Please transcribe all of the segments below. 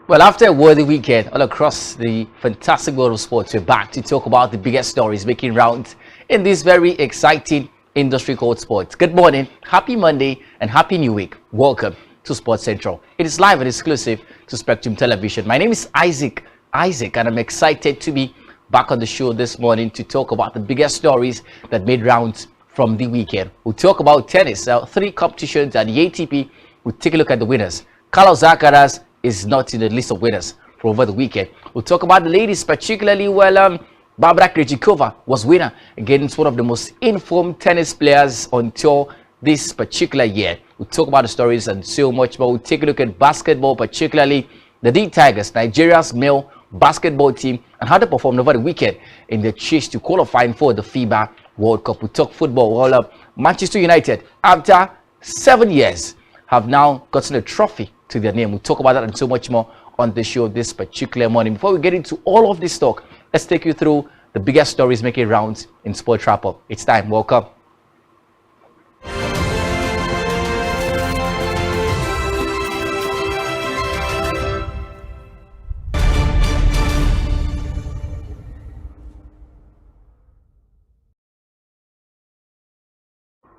Well, after a worthy weekend all across the fantastic world of sports, we're back to talk about the biggest stories making rounds in this very exciting industry called sports. Good morning, happy Monday, and happy new week. Welcome to Sports Central. It is live and exclusive to Spectrum Television. My name is Isaac, and I'm excited to be back on the show this morning to talk about the biggest stories that made rounds from the weekend. We'll talk about tennis, 3 competitions at the ATP. We'll take a look at the winners. Carlos Alcaraz is not in the list of winners for over the weekend. We'll talk about the ladies, particularly Barbara Krejcikova was winner against one of the most informed tennis players on tour this particular year. We'll talk about the stories and so much more. We'll take a look at basketball, particularly the D Tigers, Nigeria's male basketball team, and how they performed over the weekend in the chase to qualifying for the FIBA World Cup. We'll talk football. All up, Manchester United, after 7 years, have now gotten a trophy to their name. We'll talk about that and so much more on the show this particular morning. Before we get into all of this talk, let's take you through the biggest stories making rounds in Sport Wrap-Up. It's time. Welcome.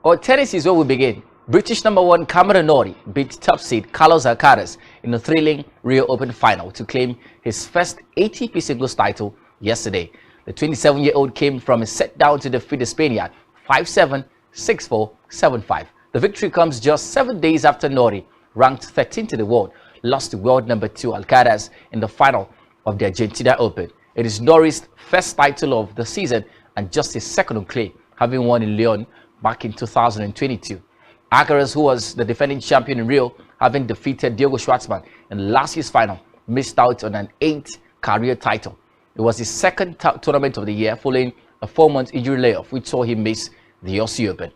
Well, tennis is where we begin. British #1 Cameron Norrie beat top seed Carlos Alcaraz in a thrilling Rio Open final to claim his first ATP singles title yesterday. The 27-year-old came from a set down to defeat the Spaniard 5-7, 6-4, 7-5. The victory comes just 7 days after Norrie, ranked 13th in the world, lost to world #2 Alcaraz in the final of the Argentina Open. It is Norrie's first title of the season and just his second on clay, having won in Lyon back in 2022. Alcaraz, who was the defending champion in Rio, having defeated Diego Schwartzman in last year's final, missed out on an 8th career title. It was his second tournament of the year, following a 4-month injury layoff, which saw him miss the Aussie Open.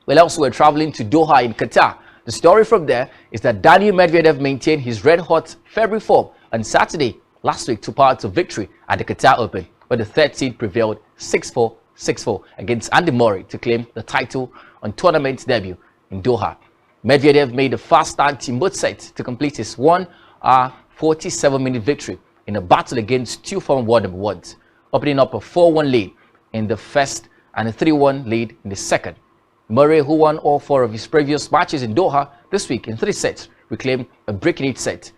Well, elsewhere, traveling to Doha in Qatar, the story from there is that Daniil Medvedev maintained his red-hot February form on Saturday last week to power to victory at the Qatar Open, where the third seed prevailed 6-4, 6-4 against Andy Murray to claim the title on tournament's debut in Doha. Medvedev made a fast start in both sets to complete his 1-hour 47-minute victory in a battle against 2 former world #1s, opening up a 4-1 lead in the first and a 3-1 lead in the second. Murray, who won all 4 of his previous matches in Doha this week in 3 sets, reclaimed a break in each set,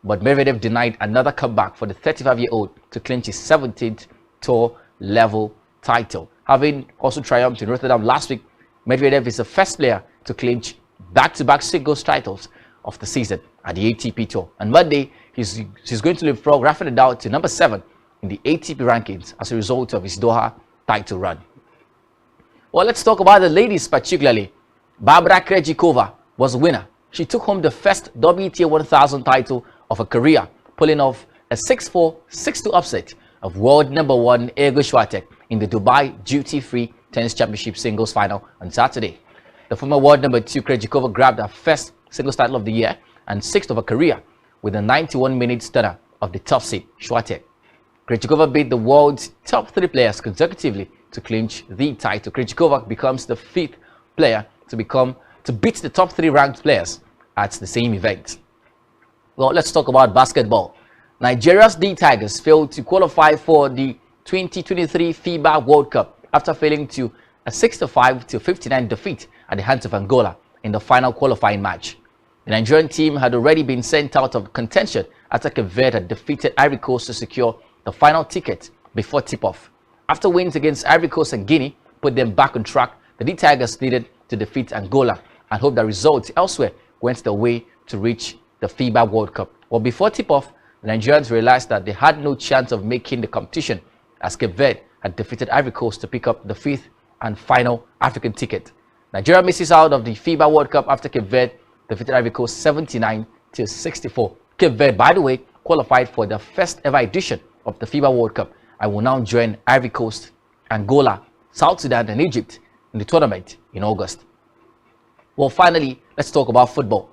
but Medvedev denied another comeback for the 35-year-old to clinch his 17th tour level title. Having also triumphed in Rotterdam last week, Medvedev is the first player to clinch back-to-back singles titles of the season at the ATP Tour. On Monday, he's going to leapfrog Rafael Nadal to #7 in the ATP rankings as a result of his Doha title run. Well, let's talk about the ladies particularly. Barbara Krejcikova was a winner. She took home the first WTA 1000 title of her career, pulling off a 6-4, 6-2 upset of world #1 Iga Swiatek in the Dubai Duty-Free Tennis Championship singles final on Saturday. The former world #2 Krejcikova grabbed her first singles title of the year and 6th of her career with a 91-minute stunner of the top seed Swiatek. Krejcikova beat the world's top 3 players consecutively to clinch the title. Krejcikova becomes the 5th player to beat the top 3 ranked players at the same event. Well, let's talk about basketball. Nigeria's D Tigers failed to qualify for the 2023 FIBA World Cup after failing to a 65-59 defeat at the hands of Angola in the final qualifying match. The Nigerian team had already been sent out of contention after Cape Verde had defeated Ivory Coast to secure the final ticket before tip-off. After wins against Ivory Coast and Guinea put them back on track, the D Tigers needed to defeat Angola and hope that results elsewhere went their way to reach the FIBA World Cup. Well, before tip-off, the Nigerians realized that they had no chance of making the competition as Cape Verde had defeated Ivory Coast to pick up the 5th and final African ticket. Nigeria misses out of the FIBA World Cup after Cape Verde defeated Ivory Coast 79-64. Cape Verde, by the way, qualified for the first ever edition of the FIBA World Cup and will now join Ivory Coast, Angola, South Sudan and Egypt in the tournament in August. Well, finally, let's talk about football.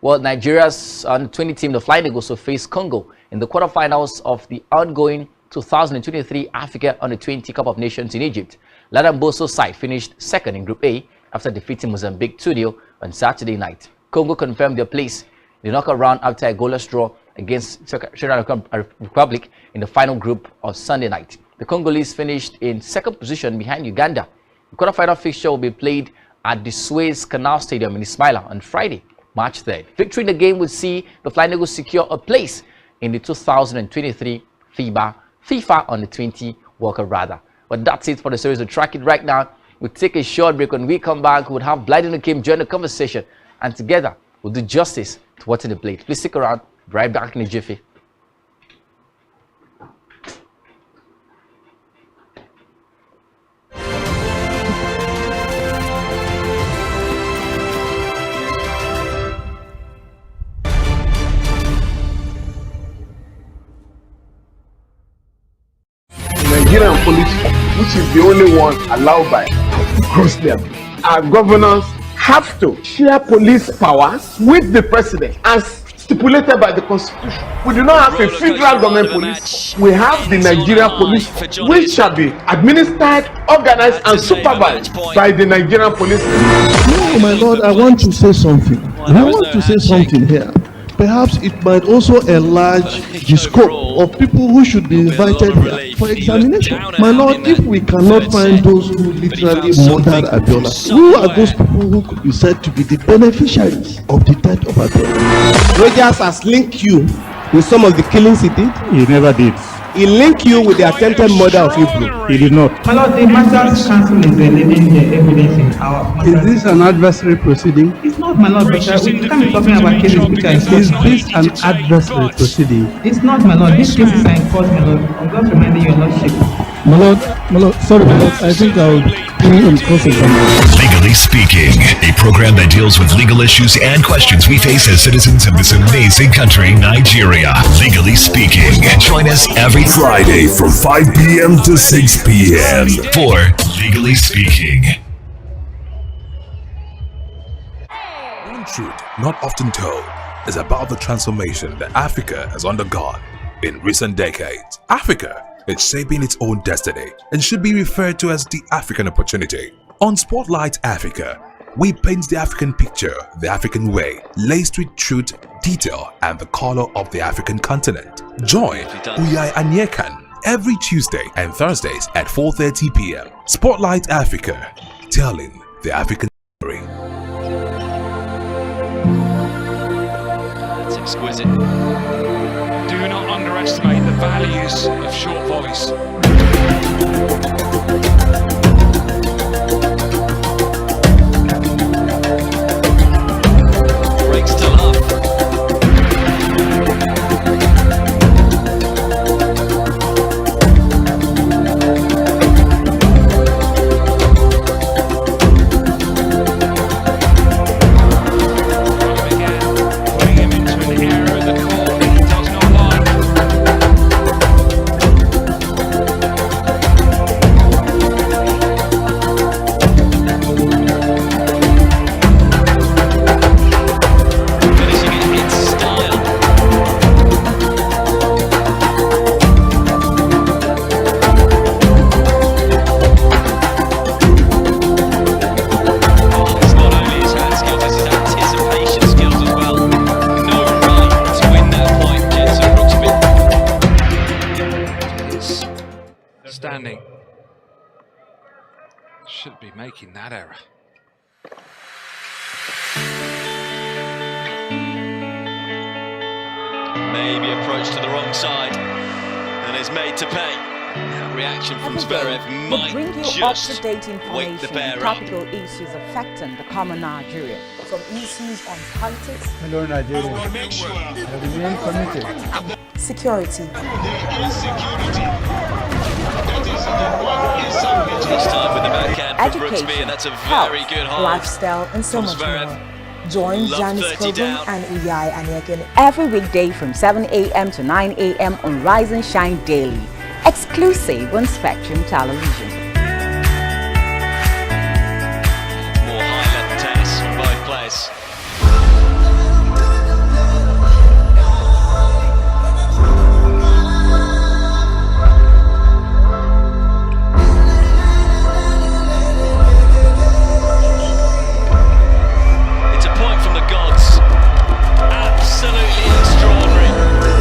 Well, Nigeria's under-20 team, the Flying Eagles, will face Congo in the quarterfinals of the ongoing 2023 Africa Under-20 Cup of Nations in Egypt. Ladamboso's side finished second in Group A after defeating Mozambique 2-0 on Saturday night. Congo confirmed their place in the knockout round after a goalless draw against Central Republic in the final group on Sunday night. The Congolese finished in second position behind Uganda. The quarterfinal fixture will be played at the Suez Canal Stadium in Ismaila on Friday, March 3rd. Victory in the game would see the Flying Eagles secure a place in the 2023 FIFA on the 20 World Cup rather. But that's it for the series. To track it right now, we'll take a short break. When we come back, we'll have Blind in the Game join the conversation, and together we'll do justice to what's in the plate. Please stick around. Right back in a jiffy. Nigerian police, which is the only one allowed by grossly abused. Our governors have to share police powers with the president as stipulated by the constitution. We do not have a federal government police. We have the Nigerian police, which shall be administered, organized, and supervised by the Nigerian police. No, my lord, I want to say something. I want to say something here. Perhaps it might also enlarge the scope of people who should be invited here for examination. My lord, if we cannot find those who literally murdered Abiola, who are those people who could be said to be the beneficiaries of the death of Abiola? Rogers has linked you with some of the killings he did. He never did. He linked you with the attempted murder of Hebrew. He did not. My lord, the Matters Council is leading the evidence in our... Is this an adversary proceeding? It's not, my lord, but we can't be talking about cases which are in court. Is this an adversary proceeding? It's not, my lord. These cases are in court, my lord. I'm just reminding you, your lordship. My lord, sorry, my lord, I think I'll be in cross-examination. Legally Speaking, a program that deals with legal issues and questions we face as citizens of this amazing country, Nigeria. Legally Speaking. Join us every Friday from 5 p.m. to 6 p.m. for Legally Speaking. One truth not often told is about the transformation that Africa has undergone in recent decades. Africa is shaping its own destiny and should be referred to as the African opportunity. On Spotlight Africa, we paint the African picture the African way, laced with truth, detail, and the color of the African continent. Join Uyai Anyekan every Tuesday and Thursdays at 4:30 p.m. Spotlight Africa, telling the African story. That's exquisite. Do not underestimate the values of short voice. Breaks to love. Putting him into an area that he does not like. Standing. Should be making that error. Maybe approached to the wrong side and is made to pay. That reaction from Zverev might just wake the bear up. Topical issues affecting the common Nigerian. From issues on politics, Hello, Nigeria. I remain committed. security, This time with the backhand for Brooksby, education, and that's a health, very good hold. lifestyle, and so much Zverev. more. Join Love Janice 30 Coburn down. and Uyai Anyekan every weekday from 7 a.m. to 9 a.m. on Rise and Shine Daily, exclusive on Spectrum Television. More high-level tennis from both players. It's a point from the gods. Absolutely extraordinary.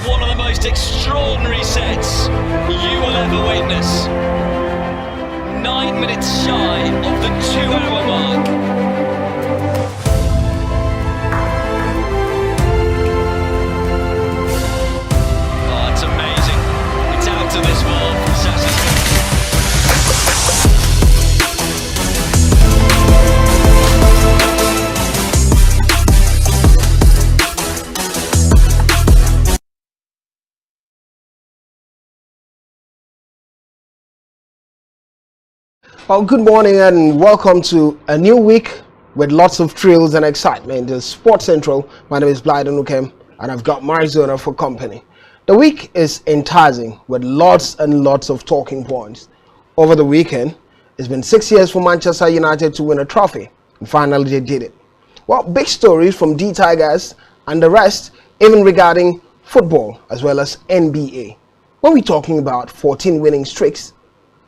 one of the most extraordinary sets you will ever witness. 9 minutes shy of the 2-hour mark. Oh, it's amazing. It's out of this world from Sassi. Well, good morning and welcome to a new week with lots of thrills and excitement. It's Sports Central. My name is Blyden Ukem and I've got Marizona for company. The week is enticing with lots and lots of talking points. Over the weekend, it's been 6 years for Manchester United to win a trophy, and finally they did it. Well, big stories from D Tigers and the rest, even regarding football as well as NBA. When we're talking about 14 winning streaks,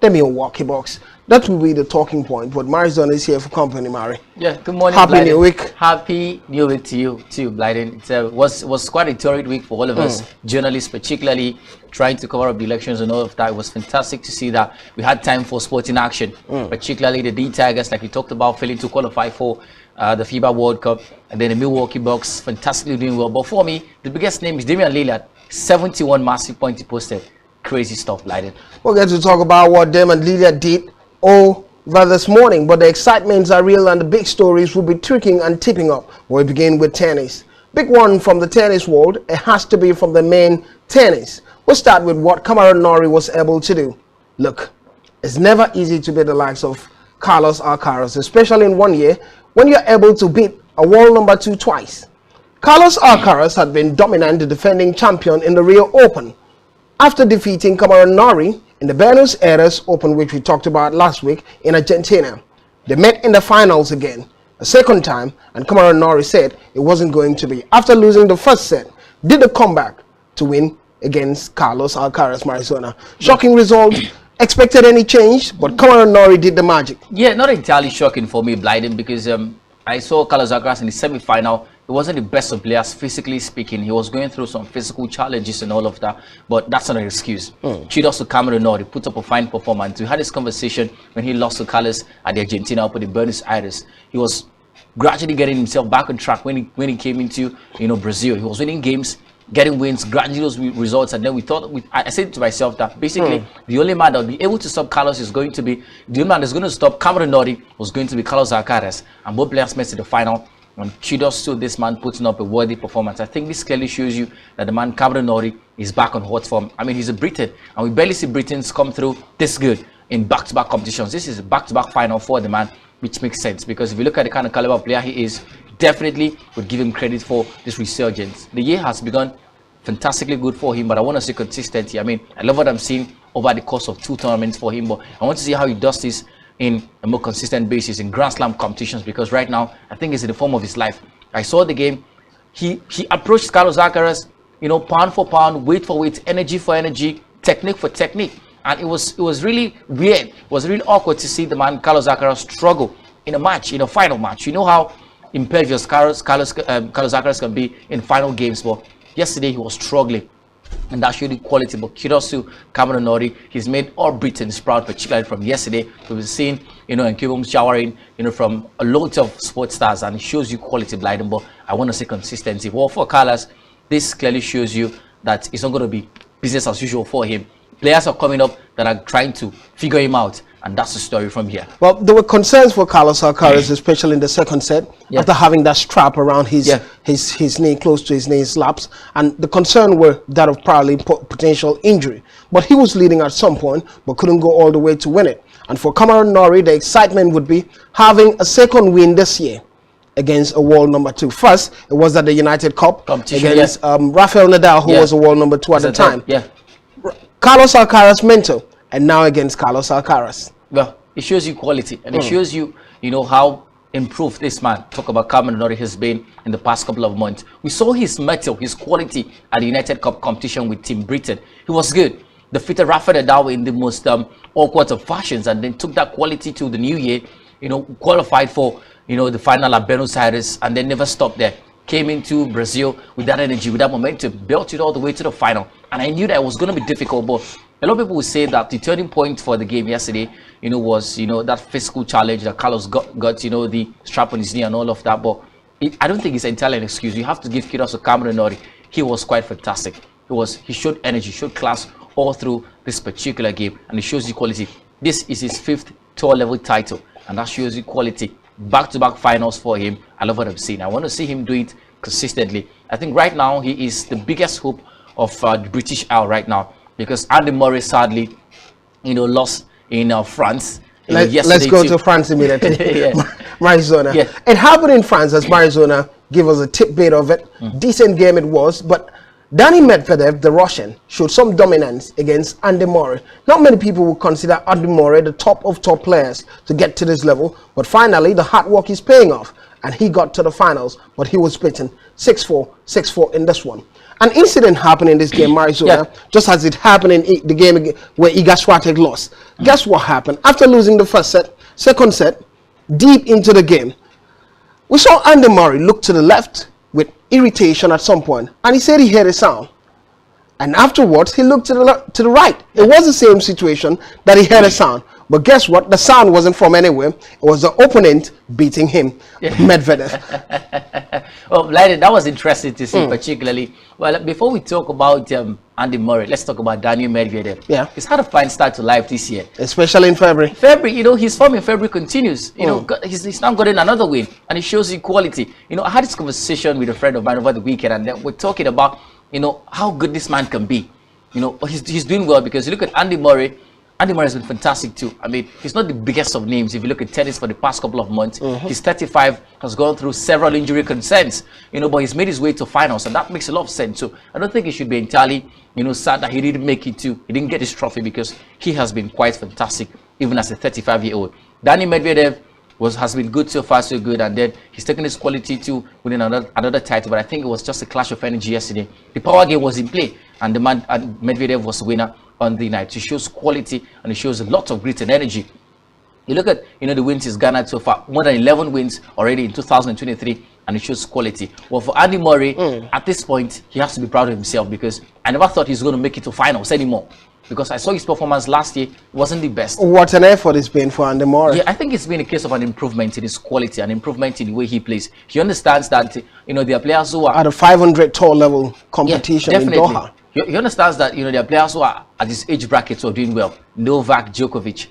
the Milwaukee Bucks, that will be the talking point. But Marizona is here for company, Mari. Yeah, good morning. Happy Blyden. New Week. Happy New Week to you too, Blyden. It was quite a torrid week for all of us, journalists, particularly trying to cover up the elections and all of that. It was fantastic to see that we had time for sporting action, particularly the D Tigers, like we talked about, failing to qualify for the FIBA World Cup, and then the Milwaukee Bucks, fantastically doing well. But for me, the biggest name is Damian Lillard, 71 massive points he posted. Crazy stuff, Blyden. We'll get to talk about what Damian Lillard did over this morning, but the excitements are real and the big stories will be tweaking and tipping up. We'll begin with tennis. Big one from the tennis world. It has to be from the main tennis. We'll start with what Cameron Norrie was able to do. Look, it's never easy to beat the likes of Carlos Alcaraz, especially in 1 year when you're able to beat a world number 2 twice. Carlos Alcaraz had been dominant, the defending champion in the Rio Open, after defeating Cameron Norrie in the Buenos Aires Open, which we talked about last week in Argentina. They met in the finals again, a second time, and Cameron Norrie said it wasn't going to be. After losing the first set, did the comeback to win against Carlos Alcaraz, Marizona. Shocking result. Expected any change, but Cameron Norrie did the magic. Yeah, not entirely shocking for me, Blyden, because I saw Carlos Alcaraz in the semi-final. He wasn't the best of players, physically speaking. He was going through some physical challenges and all of that, but that's not an excuse. Kudos to Cameron Norrie, put up a fine performance. We had this conversation when he lost to Carlos at the Argentina Open in Buenos Aires. He was gradually getting himself back on track when he came into Brazil. He was winning games, getting wins, gradually those results, and then we thought, I said to myself that basically the only man that will be able to stop Carlos is going to be, the only man that's going to stop Cameron Norrie was going to be Carlos Alcaraz, and both players made it to the final. And kudos to this man putting up a worthy performance. I think this clearly shows you that the man Cameron Norrie is back on hot form. I mean, he's a Briton, and we barely see Britons come through this good in back-to-back competitions. This is a back-to-back final for the man, which makes sense because if you look at the kind of caliber of player he is, definitely would give him credit for this resurgence. The year has begun fantastically good for him, but I want to see consistency. I mean, I love what I'm seeing over the course of 2 tournaments for him, but I want to see how he does this in a more consistent basis in Grand Slam competitions, because right now I think it's in the form of his life. I saw the game. He approached Carlos Alcaraz, pound for pound, weight for weight, energy for energy, technique for technique, and it was really weird. It was really awkward to see the man Carlos Alcaraz struggle in a match, in a final match. You know how impervious Carlos Alcaraz can be in final games, but yesterday he was struggling, and that showed the quality. But kudos to Cameron Norrie. He's made all Britons proud, particularly from yesterday. We've seen, and Kibum showering, from a lot of sports stars, and it shows you quality, Blyden. But I want to say consistency. Well, for Carlos, this clearly shows you that it's not going to be business as usual for him. Players are coming up that are trying to figure him out, and that's the story from here. Well, there were concerns for Carlos Alcaraz, especially in the second set, after having that strap around his knee, close to his knee slaps, and the concern were that of probably potential injury. But he was leading at some point, but couldn't go all the way to win it. And for Cameron Norrie, the excitement would be having a second win this year against a world number 2. First, it was at the United Cup against Rafael Nadal, who was a world number 2 at the time. Carlos Alcaraz mentor, and now against Carlos Alcaraz. Well, it shows you quality, and it shows you, how improved this man, talk about Cameron Norrie, has been in the past couple of months. We saw his mettle, his quality at the United Cup competition with Team Britain. He was good. Defeated Rafael Nadal in the most awkward of fashions, and then took that quality to the new year, qualified for, the final at Buenos Aires, and then never stopped there. came into Brazil with that energy, with that momentum, built it all the way to the final. And I knew that it was going to be difficult, but a lot of people would say that the turning point for the game yesterday, was, that physical challenge that Carlos got, the strap on his knee and all of that. But I don't think it's entirely an excuse. You have to give kudos to Cameron Norrie. He was quite fantastic. He showed energy, showed class all through this particular game, and it shows you quality. This is his 5th tour level title, and that shows you quality. Back-to-back finals for him. I love what I'm seeing. I want to see him do it consistently. I think right now he is the biggest hope of the British Isle right now, because Andy Murray sadly, lost in France. Let's go to France immediately. Yeah. Marizona. Yeah. It happened in France, as Marizona gave us a tidbit of it. Decent game it was, but Danny Medvedev, the Russian, showed some dominance against Andy Murray. Not many people would consider Andy Murray the top of top players to get to this level, but finally the hard work is paying off, and he got to the finals, but he was beaten 6-4, 6-4 in this one. An incident happened in this game, Marizona, just as it happened in the game where Iga Swiatek lost. Guess what happened? After losing the first set, second set, deep into the game, we saw Andy Murray look to the left with irritation at some point, and he said he heard a sound. And afterwards, he looked to the right. It was the same situation that he heard a sound. But guess what? The sound wasn't from anywhere. It was the opponent beating him, Medvedev. Well, that was interesting to see, particularly. Well, before we talk about Andy Murray, let's talk about Daniil Medvedev. Yeah. He's had a fine start to life this year. Especially in February. His form in February continues. He's now gotten another win, and it shows you quality. I had this conversation with a friend of mine over the weekend, and then we're talking about, how good this man can be. He's doing well, because you look at Andy Murray. Andy Murray has been fantastic too. I mean, he's not the biggest of names if you look at tennis for the past couple of months. He's 35, has gone through several injury concerns, but he's made his way to finals, and that makes a lot of sense. So I don't think he should be entirely, sad that he didn't make it too. He didn't get his trophy, because he has been quite fantastic, even as a 35-year-old. Daniil Medvedev has been good so far, so good, and then he's taken his quality to winning another title. But I think it was just a clash of energy yesterday. The power game was in play, and Medvedev was the winner on the night. It shows quality, and it shows a lot of grit and energy. You look at the wins he's garnered so far, more than 11 wins already in 2023, and it shows quality. Well, for Andy Murray, at this point, he has to be proud of himself, because I never thought he's going to make it to finals anymore. Because I saw his performance last year, it wasn't the best. What an effort it's been for Andy Murray. Yeah, I think it's been a case of an improvement in his quality, an improvement in the way he plays. He understands that there are players who are at a 500 tour level competition in Doha. He understands that there are players who are at his age bracket who are doing well. Novak Djokovic,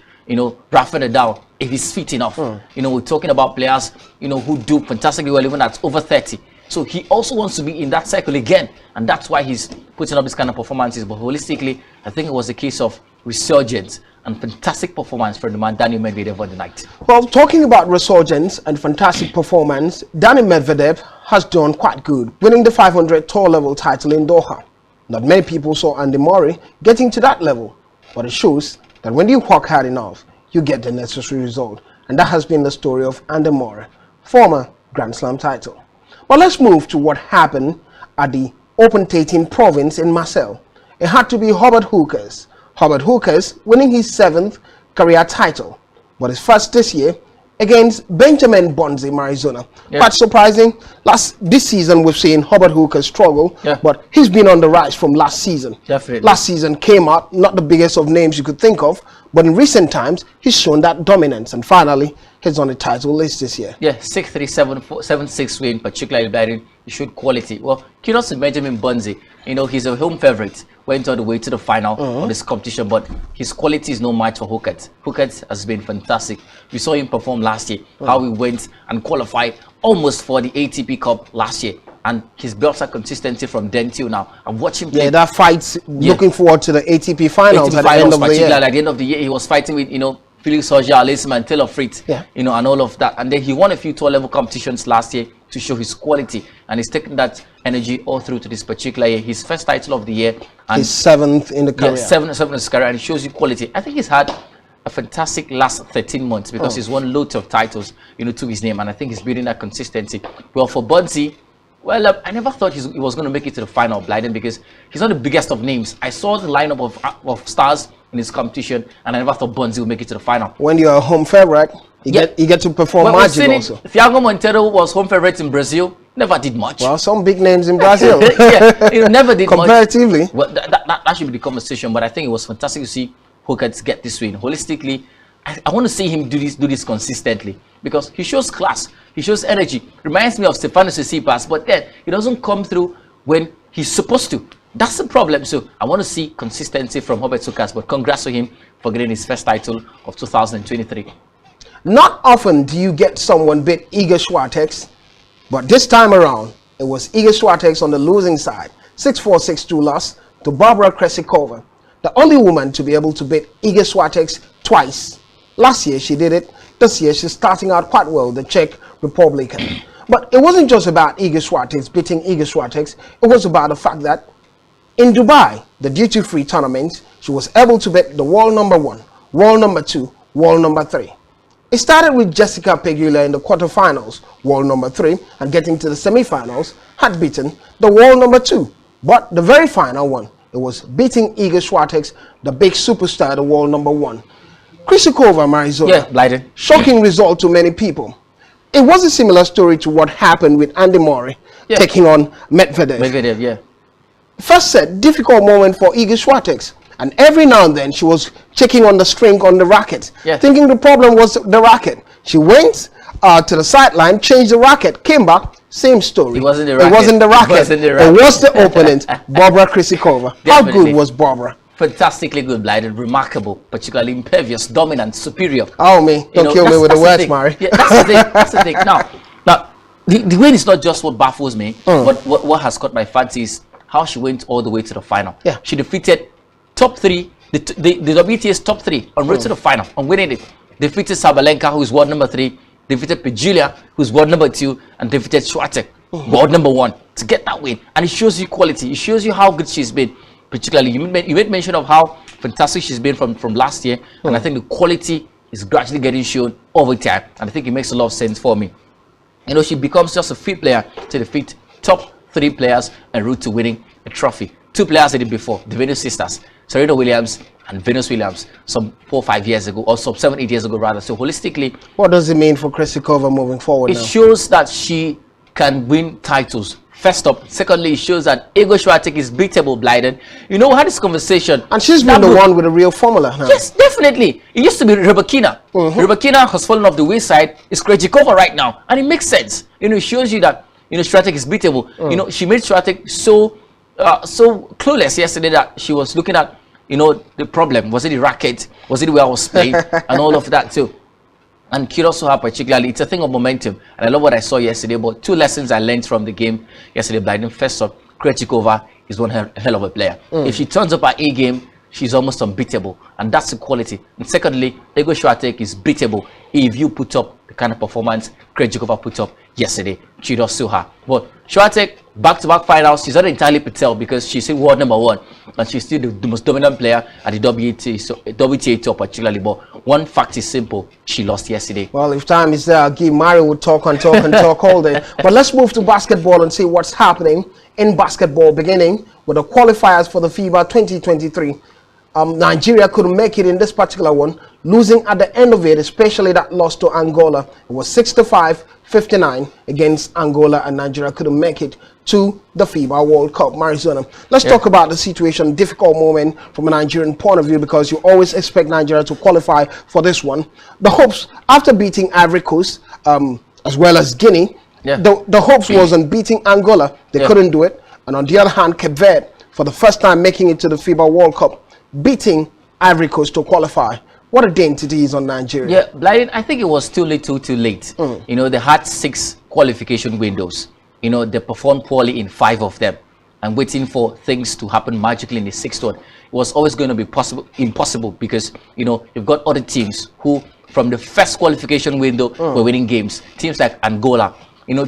Rafa Nadal, if he's fit enough. We're talking about players who do fantastically well even at over 30. So he also wants to be in that cycle again, and that's why he's putting up this kind of performances. But holistically, I think it was a case of resurgence and fantastic performance from the man Daniil Medvedev on the night. Well, talking about resurgence and fantastic performance, Daniil Medvedev has done quite good, winning the 500 tour level title in Doha. Not many people saw Andy Murray getting to that level, but it shows that when you work hard enough, you get the necessary result. And that has been the story of Andy Murray, former Grand Slam title. But let's move to what happened at the Open Tating province in Marseille. It had to be Hubert Hurkacz. Hubert Hurkacz winning his 7th career title, but his first this year against Benjamin Bonzi, Marizona. Quite surprising. This season we've seen Hubert Hurkacz struggle, but he's been on the rise from last season. Definitely. Last season came out, not the biggest of names you could think of, but in recent times he's shown that dominance, and finally he's on the title list this year. Yeah, 6-3, 7-6 win, particularly Biden. He showed quality. Well, kudos to Benjamin Bonzi. He's a home favorite. Went all the way to the final of this competition, but his quality is no match for Hurkacz. Hurkacz has been fantastic. We saw him perform last year, how he went and qualified almost for the ATP Cup last year, and he's built a consistency from then till now. I'm watching play. Yeah, that fight's looking forward to the ATP finals at the end of the year. At the end of the year, he was fighting with Felix Auger-Aliassime and Taylor Fritz, and all of that. And then he won a few tour level competitions last year to show his quality, and he's taken that energy all through to this particular year. His first title of the year, and his 7th in the career. Yeah, 7th in his career, and it shows you quality. I think he's had a fantastic last 13 months, because he's won loads of titles, to his name, and I think he's building that consistency. Well, for Bonzi, well, I never thought he was going to make it to the final, Blyden, because he's not the biggest of names. I saw the lineup of stars in this competition, and I never thought Bonzi would make it to the final. When you're a home favorite, you get to perform magic also. Thiago Monteiro was home favorite in Brazil. never did much. Well, some big names in Brazil. Yeah, never did comparatively. Much. Well, that should be the conversation. But I think it was fantastic to see Hooker get this win. Holistically, I want to see him do this consistently because he shows class, he shows energy. Reminds me of Stefano Tsitsipas, but then he doesn't come through when he's supposed to. That's the problem. So I want to see consistency from Hubert Hurkacz. But congrats to him for getting his first title of 2023. Not often do you get someone beat Iga Swiatek, but this time around it was Iga Swiatek on the losing side. 6-4, 6-2 loss to Barbara Krejcikova, the only woman to be able to beat Iga Swiatek twice. Last year she did it. This year she's starting out quite well, the Czech Republican. But it wasn't just about Iga Swiatek beating Iga Swiatek. It was about the fact that in Dubai, the duty-free tournament, she was able to beat the world number 1, world number 2, world number 3. It started with Jessica Pegula in the quarterfinals, world number 3, and getting to the semifinals, had beaten the world number 2. But the very final one, it was beating Iga Swiatek, the big superstar, the world number 1. Krejcikova, Marizona. Yeah, Blyden. Shocking result to many people. It was a similar story to what happened with Andy Murray taking on Medvedev. Medvedev, yeah. First set, difficult moment for Iga Swiatek. And every now and then she was checking on the string on the racket, thinking the problem was the racket. She went to the sideline, changed the racket, came back, same story. It wasn't the racket. It wasn't the racket. It wasn't the racket. It was the opponent, Barbara Krejcikova. How good was Barbara? Fantastically good, Blyden. Remarkable, particularly impervious, dominant, superior. Oh, me. Don't kill me with the words, Mari. Yeah, that's the thing. That's the thing. Now, the win is not just what baffles me, but what has caught my fancy is how she went all the way to the final. Yeah. She defeated top 3, the WTA's top 3 on route to the final, on winning it. Defeated Sabalenka, who is world number 3, defeated Pejulia, who is world number 2, and defeated Swiatek, world number 1, to get that win. And it shows you quality. It shows you how good she's been. Particularly, you made mention of how fantastic she's been from last year, and I think the quality is gradually getting shown over time, and I think it makes a lot of sense for me. She becomes just a fit player to defeat top 3 players en route to winning a trophy. 2 players did it before, the Venus sisters, Serena Williams and Venus Williams, some 4 or 5 years ago, or some 7 or 8 years ago rather. So holistically, what does it mean for Krejcikova moving forward? It shows that she can win titles. First up. Secondly, it shows that Iga Swiatek is beatable, Blyden. We had this conversation. And she's been the one with a real formula now. Yes, definitely. It used to be Rybakina. Rybakina has fallen off the wayside. It's Krejcikova right now. And it makes sense. It shows you that, Swiatek is beatable. She made Swiatek so clueless yesterday that she was looking at, the problem. Was it the racket? Was it where I was playing? And all of that too. And kudos to her particularly. It's a thing of momentum. And I love what I saw yesterday. But 2 lessons I learned from the game yesterday, Blyden. First up, Krejcikova is one hell of a player. If she turns up her A game, she's almost unbeatable. And that's the quality. And secondly, Iga Swiatek is beatable if you put up the kind of performance Krejcikova put up yesterday. Kudos to her. But Swiatek, back-to-back finals, she's not entirely Patel because she's in world number 1. And she's still the most dominant player at the WTA tour particularly. But one fact is simple. She lost yesterday. Well, if time is there, I'll give Mario would talk and talk and talk all day. But let's move to basketball and see what's happening in basketball, beginning with the qualifiers for the FIBA 2023. Nigeria couldn't make it in this particular one, losing at the end of it, especially that loss to Angola. It was 65-59 against Angola, and Nigeria couldn't make it to the FIBA World Cup. Marizona, let's talk about the situation, difficult moment from a Nigerian point of view, because you always expect Nigeria to qualify for this one. The hopes, after beating Ivory Coast, as well as Guinea, the hopes was on beating Angola. They couldn't do it. And on the other hand, Cape Verde, for the first time making it to the FIBA World Cup, beating Ivory Coast to qualify. What a dainty is on Nigeria. Yeah, Blyden, I think it was too late. They had 6 qualification windows. They performed poorly in 5 of them, and waiting for things to happen magically in the 6th one, it was always going to be impossible because you've got other teams who from the first qualification window were winning games. Teams like Angola,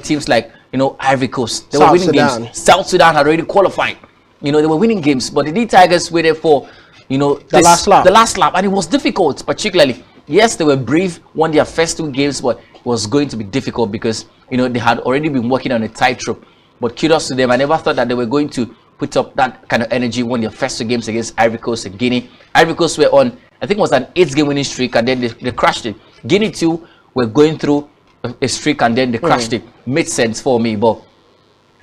teams like Ivory Coast, they were winning games. South Sudan had already qualified. They were winning games, but the D Tigers waited for the last lap, and it was difficult. Particularly, yes, they were brave, won their first 2 games, but it was going to be difficult because they had already been working on a tightrope. But kudos to them. I never thought that they were going to put up that kind of energy when their first 2 games against Ivory Coast and Guinea. Ivory Coast were on, I think it was an 8-game winning streak, and then they crashed it. Guinea too were going through a streak, and then they crashed it. Made sense for me, but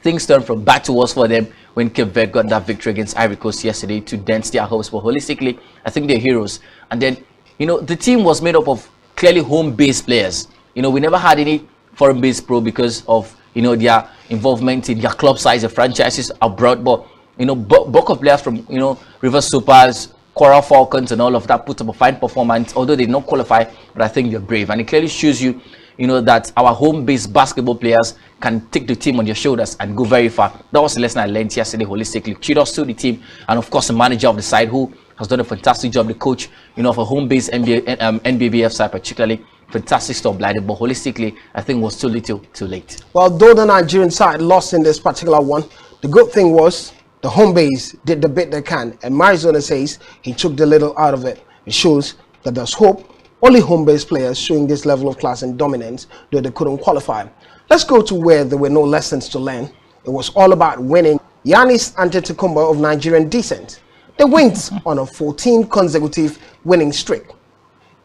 things turned from bad to worse for them when Cape Verde got that victory against Ivory Coast yesterday to dent their hopes. But holistically, I think they're heroes. And then, you know, the team was made up of clearly home-based players. You know, we never had any foreign-based pro because of, you know, their involvement in their club size, the franchises abroad. But, you know, bulk of players from, you know, River Supers, Coral Falcons and all of that put up a fine performance, although they did not qualify, but I think they're brave. And it clearly shows you, you know, that our home-based basketball players can take the team on their shoulders and go very far. That was the lesson I learned yesterday holistically. Kudos to the team and, of course, the manager of the side who has done a fantastic job. The coach, you know, of a home-based NBBF side particularly, fantastic stuff, Blyden. But holistically, I think it was too little, too late. Well, though the Nigerian side lost in this particular one, the good thing was the home base did the bit they can. And Marizona says he took the little out of it. It shows that there's hope. Only home-based players showing this level of class and dominance, though they couldn't qualify. Let's go to where there were no lessons to learn. It was all about winning. Giannis Antetokounmpo of Nigerian descent. They went on a 14 consecutive winning streak.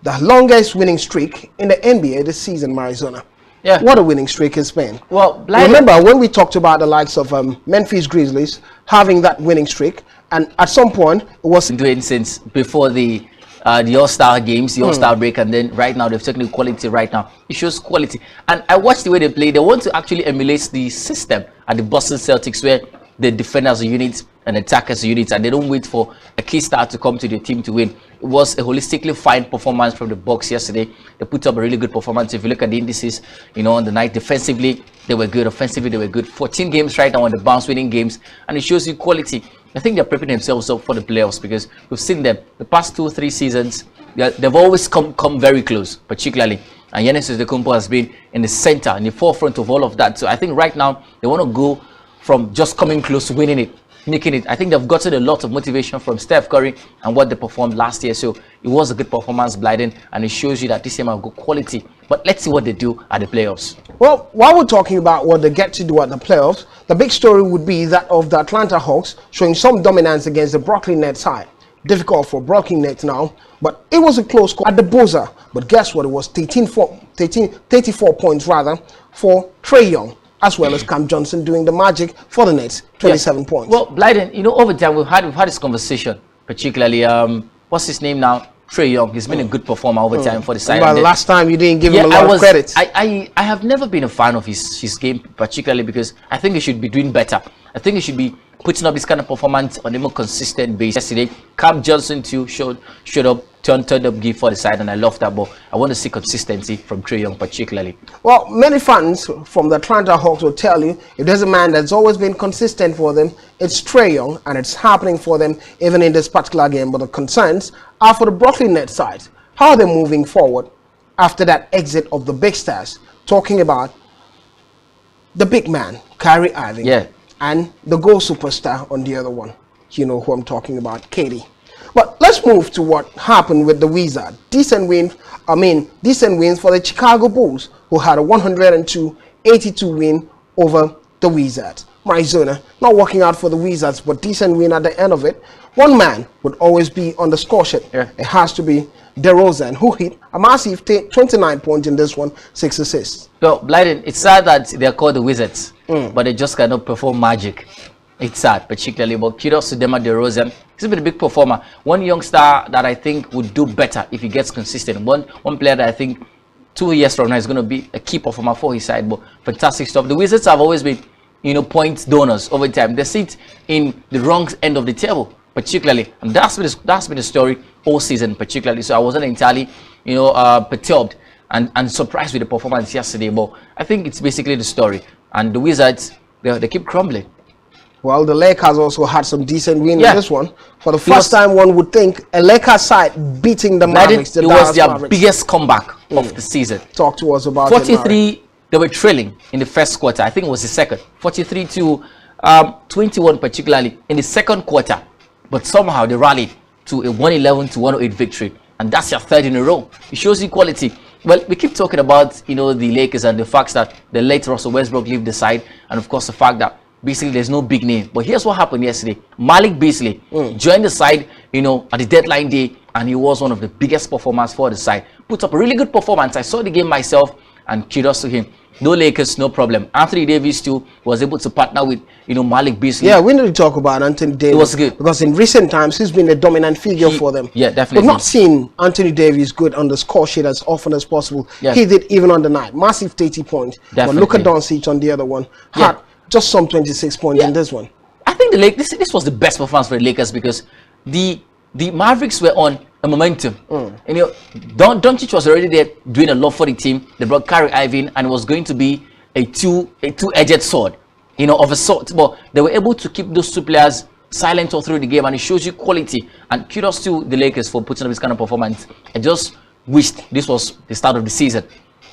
The longest winning streak in the NBA this season, Marizona. Yeah. What a winning streak it's been. Well, remember when we talked about the likes of Memphis Grizzlies having that winning streak, and at some point it was doing since before the All-Star games, the All-Star break, and then right now they've taken the quality right now. It shows quality. And I watched the way they play. They want to actually emulate the system at the Boston Celtics where they defend as a unit and attack as a unit, and they don't wait for a key star to come to the team to win. It was a holistically fine performance from the Bucks yesterday. They put up a really good performance. If you look at the indices, you know, on the night, defensively they were good, offensively they were good. 14 games right now on the bounce, winning games, and it shows you quality. I think they're prepping themselves up for the playoffs because we've seen them the past 2-3 seasons. They've always come very close, particularly. And Giannis Antetokounmpo has been in the center, in the forefront of all of that. So I think right now they want to go from just coming close to winning it, making it. I think they've gotten a lot of motivation from Steph Curry and what they performed last year. So it was a good performance, Blyden, and it shows you that this team have good quality. But let's see what they do at the playoffs. Well, while we're talking about what they get to do at the playoffs, the big story would be that of the Atlanta Hawks showing some dominance against the Brooklyn Nets side. Difficult for Brooklyn Nets now, but it was a close call at the buzzer. But guess what? It was 34 points rather for Trae Young, as well as Cam Johnson doing the magic for the Nets, 27 points. Well, Blyden, you know, over time we've had this conversation, particularly what's his name now? Trae Young. He's been a good performer over time for the side. But last time you didn't give him a lot of credit. I have never been a fan of his game, particularly because I think he should be doing better. I think he should be putting up this kind of performance on a more consistent basis. Yesterday, Cam Johnson too showed up, turned up give for the side, and I love that. But I want to see consistency from Trae Young particularly. Well, many fans from the Atlanta Hawks will tell you if there's a man that's always been consistent for them, it's Trae Young, and it's happening for them even in this particular game. But the concerns are for the Brooklyn Nets side. How are they moving forward after that exit of the big stars? Talking about the big man, Kyrie Irving, and the goal superstar on the other one. You know who I'm talking about, KD. But let's move to what happened with the Wizards. Decent wins for the Chicago Bulls, who had a 102-82 win over the Wizards. Marizona, not working out for the Wizards, but decent win at the end of it. One man would always be on the score sheet. It has to be DeRozan, who hit a massive 29 points in this one, 6 assists. Well, Blyden, it's sad that they're called the Wizards, but they just cannot perform magic. It's sad, particularly, but kudos to DeMar DeRozan. He's been a big performer. One young star that I think would do better if he gets consistent. One player that I think 2 years from now is going to be a key performer for his side. But fantastic stuff. The Wizards have always been, you know, points donors over time. They sit in the wrong end of the table, particularly, and that's been the story all season, particularly. So I wasn't entirely, you know, perturbed and surprised with the performance yesterday. But I think it's basically the story. And the Wizards, they keep crumbling. Well, the Lakers also had some decent win in this one. For the first time, one would think a Lakers side beating the Mavericks. It was their biggest comeback of the season. Talk to us about 43. They were trailing in the first quarter. I think it was the second. 43 to 21, particularly in the second quarter. But somehow they rallied to a 111 to 108 victory, and that's their third in a row. It shows you quality. Well, we keep talking about, you know, the Lakers and the fact that they let Russell Westbrook leave the side, and of course the fact that basically there's no big name. But here's what happened yesterday. Malik Beasley joined the side, you know, at the deadline day, and he was one of the biggest performers for the side. Put up a really good performance. I saw the game myself, and kudos to him. No Lakers, no problem. Anthony Davis too was able to partner with, Malik Beasley. Yeah, we need to talk about Anthony Davis. It was good. Because in recent times, he's been a dominant figure for them. Yeah, definitely. We've not seen Anthony Davis good on the score sheet as often as possible. Yeah. He did even on the night. Massive 30 points. Definitely. But look at Doncic on the other one. Had just some 26 points in this one. I think this was the best performance for the Lakers because the Mavericks were on a momentum. And Doncic was already there doing a lot for the team. They brought Kyrie Irving, and it was going to be a two-edged sword, of a sort. But they were able to keep those two players silent all through the game, and it shows you quality. And kudos to the Lakers for putting up this kind of performance. I just wished this was the start of the season,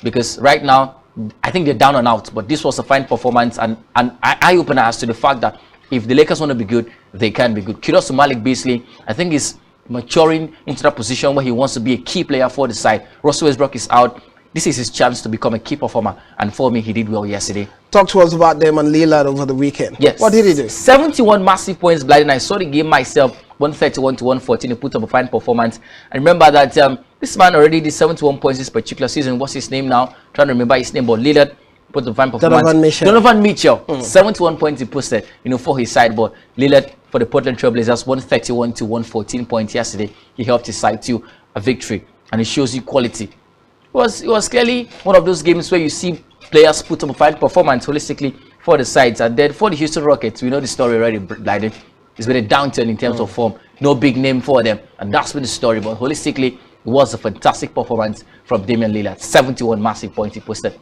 because right now I think they're down and out. But this was a fine performance, and eye-opener as to the fact that if the Lakers want to be good, they can be good. Kudos to Malik Beasley. I think he's maturing into that position where he wants to be a key player for the side. Russell Westbrook is out. This is his chance to become a key performer, and for me, he did well yesterday. Talk to us about them and Lillard over the weekend. Yes. What did he do? 71 massive points, Blyden. I saw the game myself, 131 to 114. He put up a fine performance. And remember that this man already did 71 points this particular season. What's his name now? Trying to remember his name, but Lillard put up a fine performance. Donovan Mitchell. 71 points he posted, for his side. But Lillard for the Portland Trail Blazers, 131 to 114 points yesterday. He helped his side to a victory, and it shows you quality. It was clearly one of those games where you see players put up a fine performance holistically for the sides. And then for the Houston Rockets, we know the story already, Blyden. It's been a downturn in terms of form. No big name for them, and that's been the story. But holistically, it was a fantastic performance from Damian Lillard. 71 massive points he posted.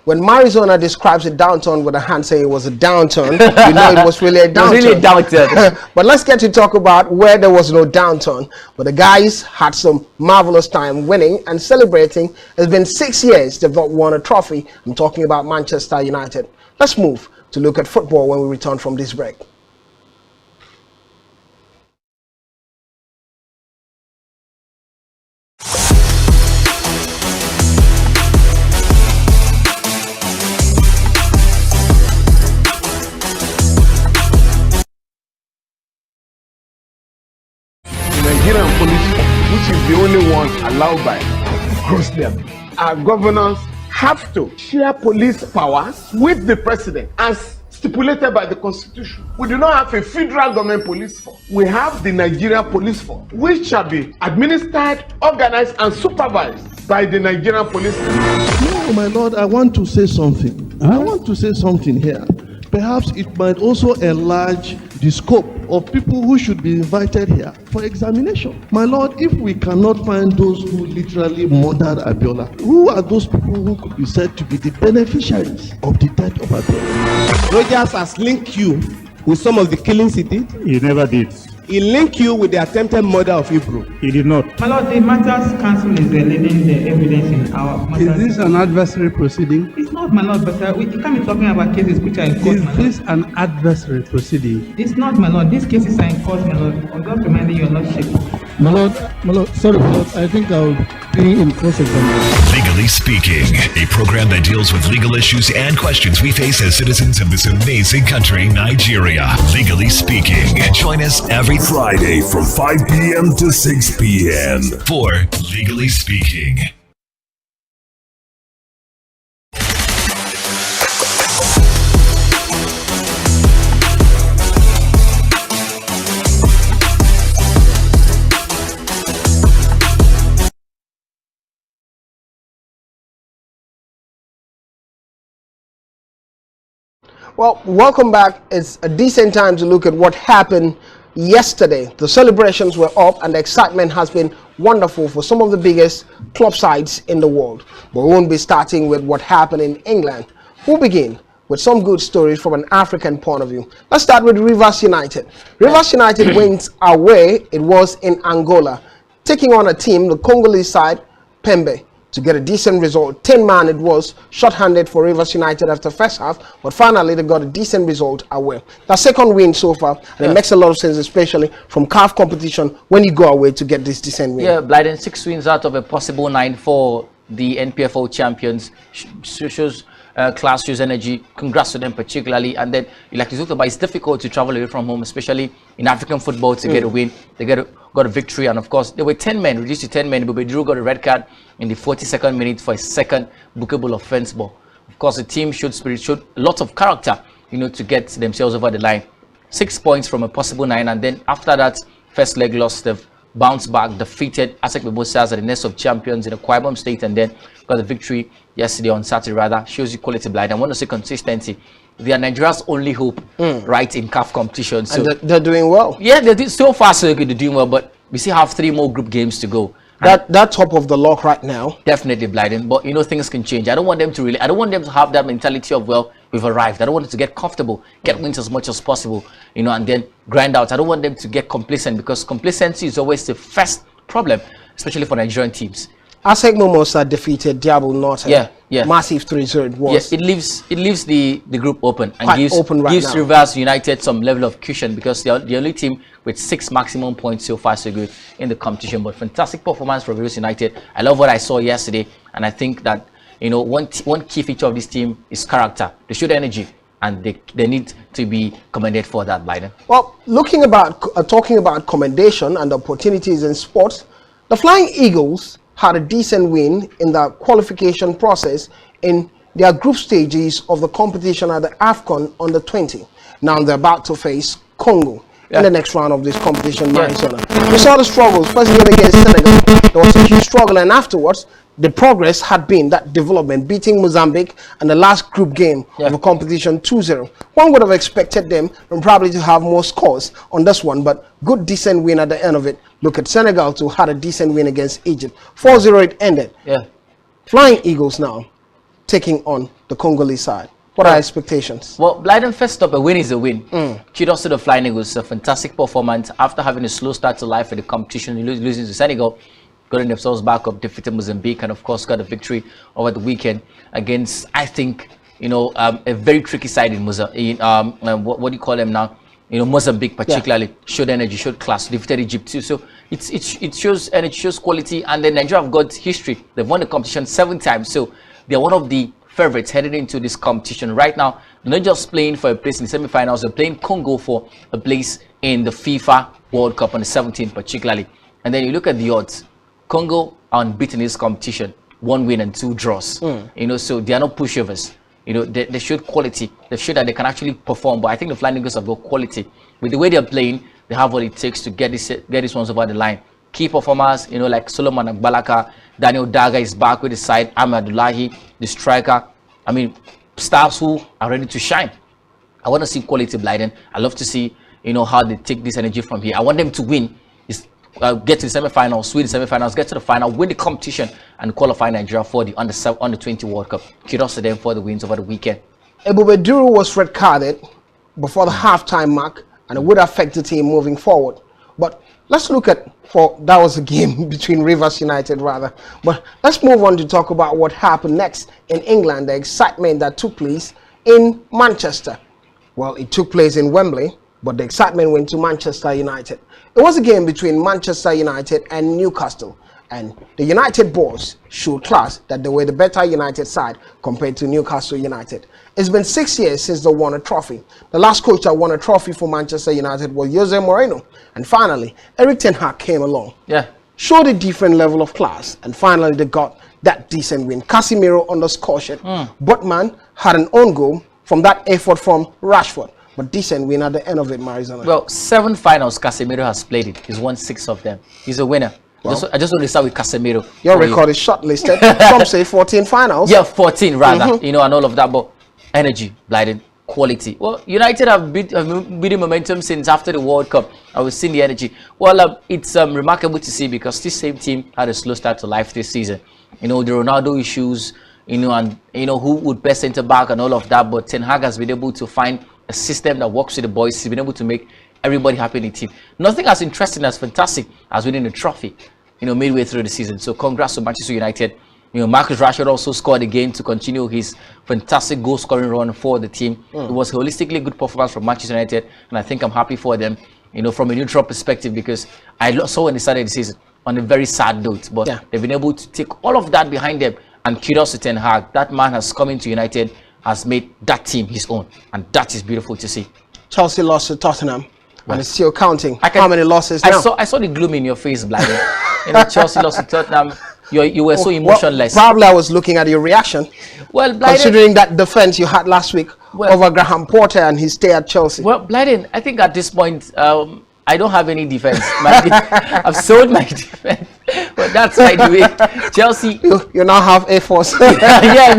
When Marizona describes a downturn with a hand saying it was a downturn, you know it was really a downturn. It was really a downturn. But let's get to talk about where there was no downturn. But the guys had some marvelous time winning and celebrating. It's been 6 years they've not won a trophy. I'm talking about Manchester United. Let's move to look at football when we return from this break. Nigerian police, which is the only one allowed by Muslim. Our governors have to share police powers with the president as stipulated by the constitution. We do not have a federal government police force. We have the Nigerian police force, which shall be administered, organized, and supervised by the Nigerian police force. No, my lord, I want to say something. I want to say something here. Perhaps it might also enlarge the scope of people who should be invited here for examination. My lord, if we cannot find those who literally murdered Abiola, who are those people who could be said to be the beneficiaries of the death of Abiola? Rogers has linked you with some of the killings he did. He never did. He linked you with the attempted murder of Hebrew. He did not. My lord, the matters council is leading the evidence in our matters. Is this an adversary proceeding? It's not, my lord, but we can't be talking about cases which are in court. Is this an adversary proceeding? It's not, my lord. These cases are in court, my lord. I'm just reminding your lordship. My lord, sorry, my lord. I think I'll be in cross-examination. Legally Speaking, a program that deals with legal issues and questions we face as citizens of this amazing country, Nigeria. Legally Speaking. Join us every Friday from 5 p.m. to 6 p.m. for Legally Speaking. Well, welcome back. It's a decent time to look at what happened yesterday. The celebrations were up and the excitement has been wonderful for some of the biggest club sides in the world. But we won't be starting with what happened in England. We'll begin with some good stories from an African point of view. Let's start with Rivers United. Rivers United wins away. It was in Angola, taking on a team, the Congolese side, Pembe, to get a decent result. 10-man it was, short-handed for Rivers United after first half, but finally they got a decent result away. Their second win so far, and it makes a lot of sense, especially from CAF competition, when you go away to get this decent win. Yeah, Blyden, 6 wins out of a possible 9 for the NPFL champions. Shows class, shows energy. Congrats to them particularly. And then, like you talked about, it's difficult to travel away from home, especially in African football, to get a win. They got a victory, and of course there were 10 men, reduced to 10 men, but Drew got a red card in the 42nd minute for a second bookable offense. But Of course, the team showed spirit, showed a lot of character, to get themselves over the line. 6 points from a possible 9, and then after that first leg loss, they've bounced back, defeated ASEC Mimosas at the Nest of Champions in the Akwa Ibom State, and then got the victory yesterday on Saturday. Rather shows you quality blind. I want to say consistency. They are Nigeria's only hope, right, in CAF competition. So and they're doing well. Yeah, so far so good. They're doing well, but we still have 3 more group games to go. That top of the lock right now. Definitely blinding, but things can change. I don't want them to have that mentality of, well, we've arrived. I don't want them to get comfortable, get wins as much as possible, and then grind out. I don't want them to get complacent, because complacency is always the first problem, especially for Nigerian teams. ASEC Mimosa defeated Diablo Norte. Yeah. Massive 3-0 it was. Yes, it leaves the group open and Quite gives open right now. Rivers United some level of cushion, because they are the only team with 6 maximum points so far so good in the competition. But fantastic performance for Rivers United. I love what I saw yesterday, and I think that one key feature of this team is character. They showed energy, and they need to be commended for that, Biden. Well, talking about commendation and opportunities in sports, the Flying Eagles had a decent win in the qualification process in their group stages of the competition at the AFCON under 20. Now they're about to face Congo in the next round of this competition. We saw the struggles. First game against Senegal, there was a huge struggle, and afterwards the progress had been that development, beating Mozambique and the last group game of the competition 2-0. One would have expected them and probably to have more scores on this one, but good decent win at the end of it. Look at Senegal too, had a decent win against Egypt. 4-0 it ended. Flying Eagles now taking on the Congolese side. What are expectations? Well, Blyden, first up, a win is a win. Kudos to the Flying Eagles. A fantastic performance after having a slow start to life in the competition, losing to Senegal, getting themselves back up, defeated Mozambique, and of course got a victory over the weekend against, I think, a very tricky side in Mozambique. What do you call them now? Mozambique particularly showed energy, showed class, defeated Egypt too. So it shows energy, shows quality, and then Nigeria have got history. They've won the competition 7 times, so they're one of the favorites headed into this competition right now. They're not just playing for a place in the semi-finals, they're playing Congo for a place in the FIFA World Cup on the 17th particularly. And then you look at the odds. Congo are unbeaten in this competition, 1 win and 2 draws. So they are not pushovers. They showed quality. They showed that they can actually perform. But I think the Flying Eagles have got quality. With the way they're playing, they have what it takes to get these ones over the line. Key performers, like Solomon Agbalaka, Daniel Daga is back with the side, Ahmed Abdullahi, the striker. I mean, stars who are ready to shine. I want to see quality Blyden. I love to see, how they take this energy from here. I want them to win. Get to the semi-finals, win the semi-finals, get to the final, win the competition, and qualify Nigeria for the under 20 World Cup. Kudos to them for the wins over the weekend. Ebube Duru was red carded before the halftime mark, and it would affect the team moving forward. But let's look at that was a game between Rivers United rather. But let's move on to talk about what happened next in England, the excitement that took place in Manchester. Well, it took place in Wembley, but the excitement went to Manchester United. It was a game between Manchester United and Newcastle, and the United boys showed class that they were the better United side compared to Newcastle United. It's been 6 years since they won a trophy. The last coach that won a trophy for Manchester United was Jose Mourinho, and finally Eric Ten Hag came along. Showed a different level of class, and finally they got that decent win. Casemiro underscored it. Botman had an own goal from that effort from Rashford. But decent win at the end of it, Marizana. Well, 7 finals Casemiro has played it. He's won 6 of them. He's a winner. Well, I just want to start with Casemiro. Your record is shortlisted. Some say 14 finals. Yeah, 14 rather. And all of that. But energy, Blyden, quality. Well, United have building momentum since after the World Cup. I was seeing the energy. Well, it's remarkable to see because this same team had a slow start to life this season. The Ronaldo issues, and who would best center back and all of that. But Ten Hag has been able to find a system that works with the boys. He's been able to make everybody happy in the team. Nothing as interesting as fantastic as winning a trophy, midway through the season. So congrats to Manchester United. Marcus Rashford also scored again to continue his fantastic goal scoring run for the team. It was a holistically good performance from Manchester United, and I think I'm happy for them, from a neutral perspective, because I saw when they started the season on a very sad note, but they've been able to take all of that behind them, and kudos to Ten Hag. That man has come into United, has made that team his own, and that is beautiful to see. Chelsea lost to Tottenham, and it's still counting. How many losses now? I saw the gloom in your face, Blyden. Chelsea lost to Tottenham. You were so emotionless. Well, probably I was looking at your reaction. Well, Blyden, considering that defense you had last week over Graham Potter and his stay at Chelsea. Well, Blyden, I think at this point, I don't have any defense. I've sold my defense. But that's by the way. Chelsea. You now have a force. Yeah,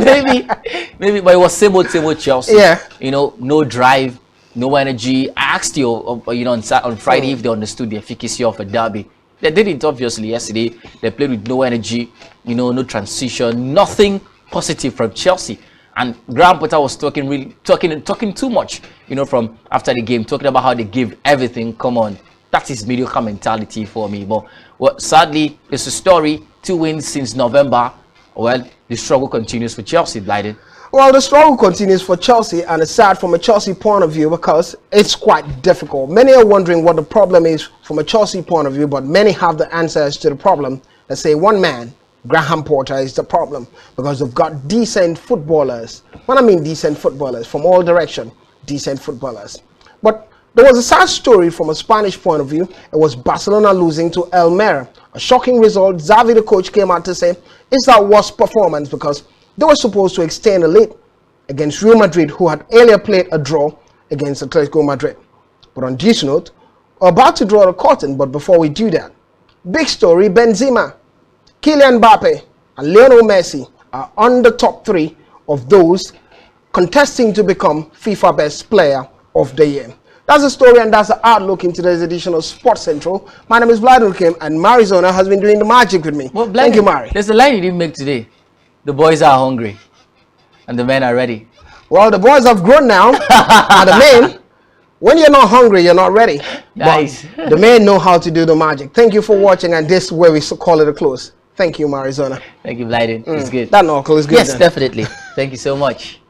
maybe. But it was same old Chelsea. Yeah. You know, no drive, no energy. I asked you, on Friday if they understood the efficacy of a derby. They didn't, obviously. Yesterday, they played with no energy, no transition, nothing positive from Chelsea. And Graham Potter was talking too much, from after the game, talking about how they give everything. Come on, that is mediocre mentality for me. But sadly, it's a story. 2 wins since November. Well, the struggle continues for Chelsea, Blyden. Well, the struggle continues for Chelsea, and it's sad from a Chelsea point of view because it's quite difficult. Many are wondering what the problem is from a Chelsea point of view, but many have the answers to the problem. Let's say one man, Graham Potter, is the problem because they've got decent footballers. When I mean decent footballers, from all directions, decent footballers. But there was a sad story from a Spanish point of view. It was Barcelona losing to Elmira. A shocking result. Xavi, the coach, came out to say it's our worst performance because they were supposed to extend a lead against Real Madrid, who had earlier played a draw against Atletico Madrid. But on this note, we're about to draw the curtain, but before we do that, big story, Benzema, Kylian Mbappe, and Lionel Messi are on the top 3 of those contesting to become FIFA Best Player of the Year. That's the story, and that's the outlook in today's edition of Sports Central. My name is Vladimir Kim, and Marizona has been doing the magic with me. Well, thank you, Mari. There's a line you didn't make today. The boys are hungry, and the men are ready. Well, the boys have grown now, and the men, when you're not hungry, you're not ready. Nice. But the men know how to do the magic. Thank you for watching, and this is where we call it a close. Thank you, Marizona. Thank you, Blyden. It's good. That knuckle is good. Yes, definitely. Thank you so much.